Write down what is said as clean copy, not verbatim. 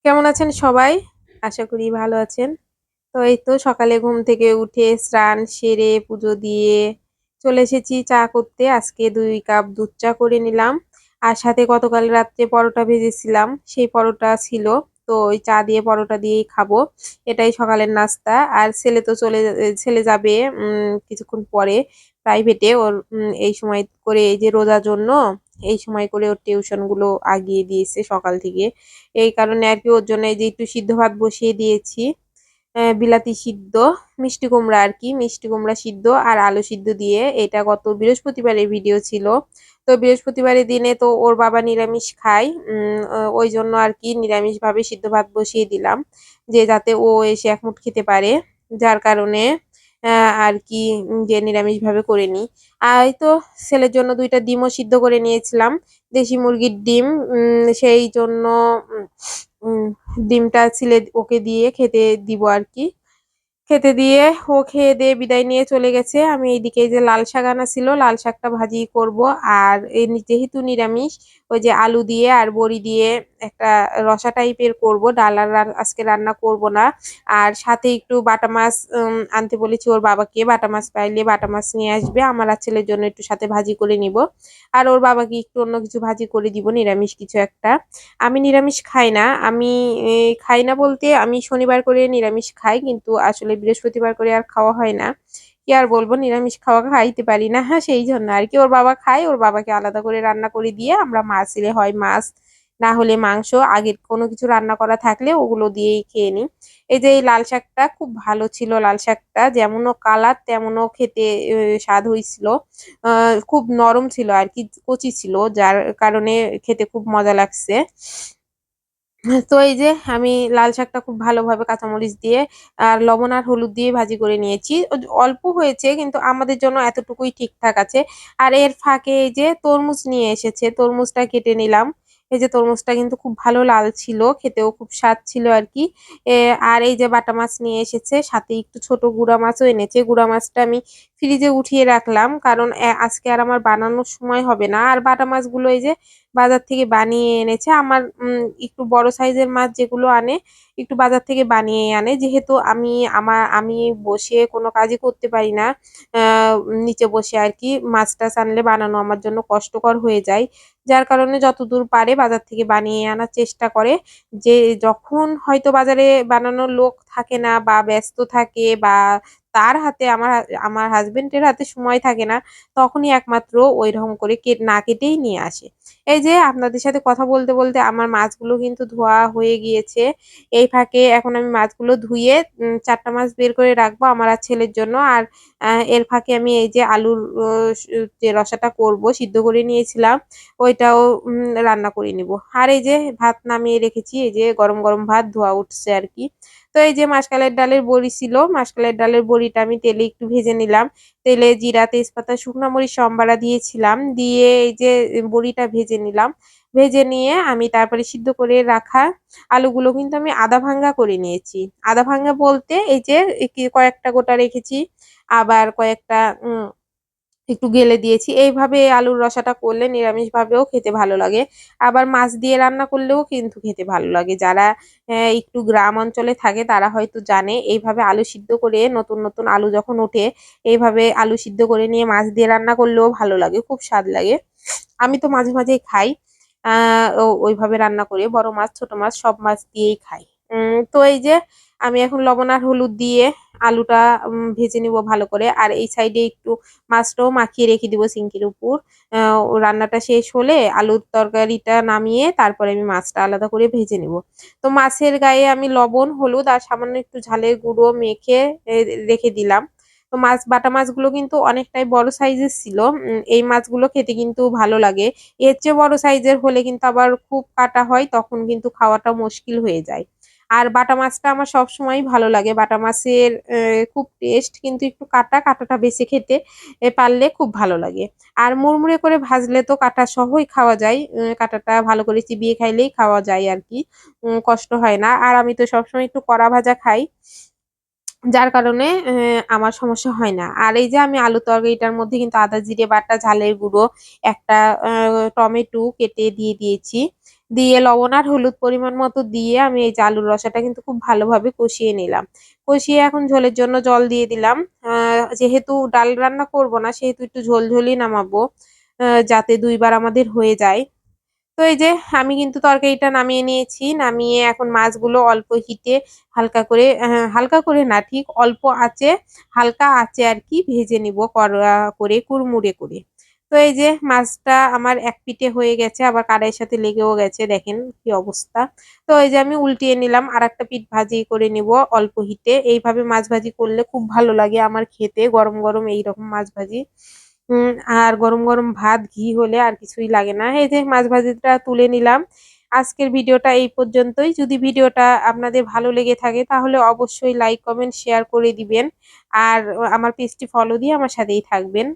কেমন আছেন সবাই? আশা করি ভালো আছেন। তো এই তো সকালে ঘুম থেকে উঠে স্নান সেরে পুজো দিয়ে চলে এসেছি চা করতে। আজকে ২ কাপ দুধ চা করে নিলাম। আর সাথে গতকাল রাত্রে পরোটা ভেজেছিলাম। সেই পরোটা ছিল। তো ওই চা দিয়ে পরোটা দিয়েই খাবো। এটাই সকালের নাস্তা। আর ছেলে তো ছেলে যাবে কিছুক্ষণ পরে প্রাইভেটে। ওর এই সময় করে এই যে রোজার জন্য এই সময় করে ওর টিউশন গুলো আগিয়ে দিয়েছে সকাল থেকে। এই কারণে আরকি ওর জন্য এই যে একটু সিদ্ধ ভাত বসিয়ে দিয়েছি। বিলাতি সিদ্ধ, মিষ্টি কুমড়া আরকি। মিষ্টি কুমড়া সিদ্ধ আর আলু সিদ্ধ দিয়ে। এটা গত বৃহস্পতিবারের ভিডিও ছিল। তো বৃহস্পতিবারের দিনে তো ওর বাবা নিরামিষ খায়। ওইজন্য আরকি নিরামিষভাবে সিদ্ধ ভাত বসিয়ে দিলাম। যে যাতে ও এসে এক মুঠ খেতে পারে। যার কারণে আরকি যে নিরামিষভাবে করে নিই। আর এই তো ছেলের জন্য ২ টা ডিমও সিদ্ধ করে নিয়েছিলাম। দেশি মুরগির ডিম। সেই জন্য উম উম ডিমটা ছিলে ওকে দিয়ে খেতে দিব আরকি। খেতে দিয়ে ও খেয়ে দিয়ে বিদায় নিয়ে চলে গেছে। আমি এইদিকে এই যে লাল শাক আনা ছিল, লাল শাকটা ভাজি করব। আর যেহেতু নিরামিষ ওই যে আলু দিয়ে আর বড়ি দিয়ে একটা রসা টাইপের করব। ডাল আর আজকে রান্না করব না। আর সাথে একটু বাটা মাছ আনতে বলেছি ওর বাবাকে। বাটা মাছ পাইলে বাটা মাছ নিয়ে আসবে। আমার আর ছেলের জন্য একটু সাথে ভাজি করে নিব। আর ওর বাবাকে একটু অন্য কিছু ভাজি করে দিব, নিরামিষ কিছু একটা। আমি নিরামিষ খাই না। আমি খাই না বলতে আমি শনিবার করে নিরামিষ খাই। কিন্তু আসলে বৃহস্পতিবার করে আর খাওয়া হয় না। কি আর বলব, নিরামিষ খাইতে পারি না। হ্যাঁ, সেই জন্য আরকি। ওর বাবা খায়, ওর বাবাকে আলাদা করে রান্না করে দিয়ে আমরা মাছ এলে হয় মাছ, না হলে মাংস, আগের কোনো কিছু রান্না করা থাকলে ওগুলো দিয়েই খেয়ে নিই। এই যে এই লাল শাকটা খুব ভালো ছিল, লাল শাকটা যেমনও কালার তেমনও খেতে স্বাদ হইছিল। খুব নরম ছিল আরকি, কচি ছিল, যার কারণে খেতে খুব মজা লাগছে। তো এই যে আমি লাল শাকটা খুব ভালোভাবে কাঁচামরিচ দিয়ে আর লবণ আর হলুদ দিয়ে ভাজি করে নিয়েছি। অল্প হয়েছে কিন্তু আমাদের জন্য এতটুকুই ঠিকঠাক আছে। আর এর ফাঁকে এই যে তরমুজ নিয়ে এসেছে, তরমুজটা কেটে নিলাম। এই যে তরমুজটা কিন্তু খুব ভালো লাল ছিল, খেতেও খুব স্বাদ ছিল আরকি। আর এই যে বাটা মাছ নিয়ে এসেছে, সাথে একটু ছোট গুড়া মাছও এনেছে। গুড়া মাছটা আমি ফ্রিজে উঠিয়ে রাখলাম, কারণ আজকে আর আমার বানানোর সময় হবে না। আর বাটা মাছগুলো এই যে বাজার থেকে বানিয়ে এনেছে। আমার একটু বড় সাইজের মাছ যেগুলো আনে, একটু বাজার থেকে বানিয়ে আনে। যেহেতু আমি বসে কোনো কাজই করতে পারি না। আ নিচে বসে আরকি। মাছ-টাছ আনলে বানানো আমার জন্য কষ্টকর হয়ে যায়। যার কারণে যতদূর পারে বাজার থেকে বানিয়ে আনার চেষ্টা করে। যে যখন হয়তো বাজারে বানানোর লোক থাকে না বা ব্যস্ত থাকে বা তার হাতে আমার হাসব্যান্ডের হাতে সময় থাকে না, তখনই একমাত্র ঐরকম করে না কেটেই নিয়ে আসে। এই যে আপনাদের সাথে কথা বলতে, বলতে আমার মাছগুলো কিন্তু ধোয়া হয়ে গিয়েছে। এই ফাঁকে এখন আমি মাছগুলো ধুয়ে ৪ টা মাছ বের করে রাখবো আমার আর ছেলের জন্য। আর এর ফাঁকে আমি এই যে আলুর ও যে রসাটা করবো, সিদ্ধ করে নিয়েছিলাম, ওইটাও রান্না করে নিব। আর এই যে ভাত নামিয়ে রেখেছি, এই যে গরম, গরম ভাত ধোয়া উঠছে আরকি। তো এই যে মাসকলাই ডালের বড়ি ছিল, মাসকলাই ডালের বড়িটা আমি তেলে একটু ভেজে নিলাম। তেলে জিরা, তেজপাতা, শুকনা মরিচ সম্বারা দিয়েছিলাম। দিয়ে এই যে বড়িটা ভেজে নিলাম। ভেজে নিয়ে আমি তারপরে সিদ্ধ করে রাখা আলুগুলো কিন্তু আমি আধা ভাঙ্গা করে নিয়েছি। আধা ভাঙ্গা বলতে এই যে কয়েকটা গোটা রেখেছি, আবার কয়েকটা একটু গেলে দিয়েছি। এইভাবে আলুর রসাটা করলে নিরামিষভাবেও খেতে ভালো লাগে। আবার মাছ দিয়ে রান্না করলেও কিন্তু খেতে ভালো লাগে। যারা একটু গ্রাম অঞ্চলে থাকে তারা হয়তো জানে। এইভাবে আলু সিদ্ধ করে নতুন, নতুন আলু যখন ওঠে, এইভাবে আলু সিদ্ধ করে নিয়ে মাছ দিয়ে রান্না করলেও ভালো লাগে। খুব স্বাদ লাগে। আমি তো মাঝে, মাঝেই খাই। আ ওইভাবে রান্না করে বড় মাছ, ছোট মাছ সব মাছ দিয়েই খাই। তো এই যে আমি এখন লবণ আর হলুদ দিয়ে আলুটা ভেজে নিব ভালো করে। আর এই সাইডে একটু মাছটাও মাখিয়ে রেখে দিব সিঙ্কের উপর। রান্নাটা শেষ হলে আলুর তরকারিটা নামিয়ে তারপরে আমি মাছটা আলাদা করে ভেজে নিব। তো মাছের গায়ে আমি লবণ, হলুদ আর সামান্য একটু ঝালের গুঁড়ো মেখে রেখে দিলাম। তো বাটা মাছগুলো কিন্তু অনেকটাই বড় সাইজের ছিল। এই মাছগুলো খেতে কিন্তু ভালো লাগে। এর চেয়ে বড় সাইজের হলে কিন্তু আবার খুব কাটা হয়, তখন কিন্তু খাওয়াটা মুশকিল হয়ে যায়। আর বাটা মাছটা আমার সবসময়ই ভালো লাগে। বাটা মাছের খুব টেস্ট, কিন্তু একটু কাটাটা বেছে খেতে পারলে খুব ভালো লাগে। আর মুড়মুড়ে করে ভাজলে তো কাটা সহই খাওয়া যায়। কাটাটা ভালো করে চিবিয়ে খাইলেই খাওয়া যায় আরকি। কষ্ট হয় না। আর আমি তো সবসময় একটু কড়া ভাজা খাই। যার কারণে আমার সমস্যা হয় না। আর এই যে আমি আলুর তরকারিটার মধ্যে কিন্তু আদা জিরে বাটা, ঝালের গুঁড়ো, একটা টমেটো কেটে দিয়ে দিয়েছি। দিয়ে লবণ আর হলুদ পরিমাণ মতো দিয়ে আমি এই যে আলুর রসাটা কিন্তু খুব ভালোভাবে কষিয়ে নিলাম। কষিয়ে এখন ঝোলের জন্য জল দিয়ে দিলাম। যেহেতু ডাল রান্না করব না সেহেতু একটু ঝোল নামাবো, যাতে ২ বার আমাদের হয়ে যায়। তো এই যে আমি কিন্তু তরকারিটা নামিয়ে নিয়েছি। নামিয়ে এখন মাছগুলো অল্প হিটে হালকা করে না, ঠিক অল্প আঁচে, হালকা আঁচে আরকি ভেজে নিব কড়া করে কুড়মুড়ে করে। তো এই যে মাছটা আমার এক পিঠে হয়ে গেছে, আবার কড়াইয়ের সাথে লেগেও গেছে, দেখেন কি অবস্থা। তো এই যে আমি উল্টিয়ে নিলাম, আরেকটা পিঠ ভাজি করে নিব অল্প হিটে। এইভাবে মাছ ভাজি করলে খুব ভালো লাগে আমার খেতে, গরম, গরম এইরকম মাছ ভাজি। উম আর গরম, গরম ভাত, ঘি হলে আর কিছুই লাগে না। এই যে মাছ ভাজিটা তুলে নিলাম। আজকের ভিডিওটা এই পর্যন্তই। যদি ভিডিওটা আপনাদের ভালো লেগে থাকে তাহলে অবশ্যই লাইক, কমেন্ট, শেয়ার করে দিবেন। আর আমার পেজটি ফলো দিয়ে আমার সাথেই থাকবেন।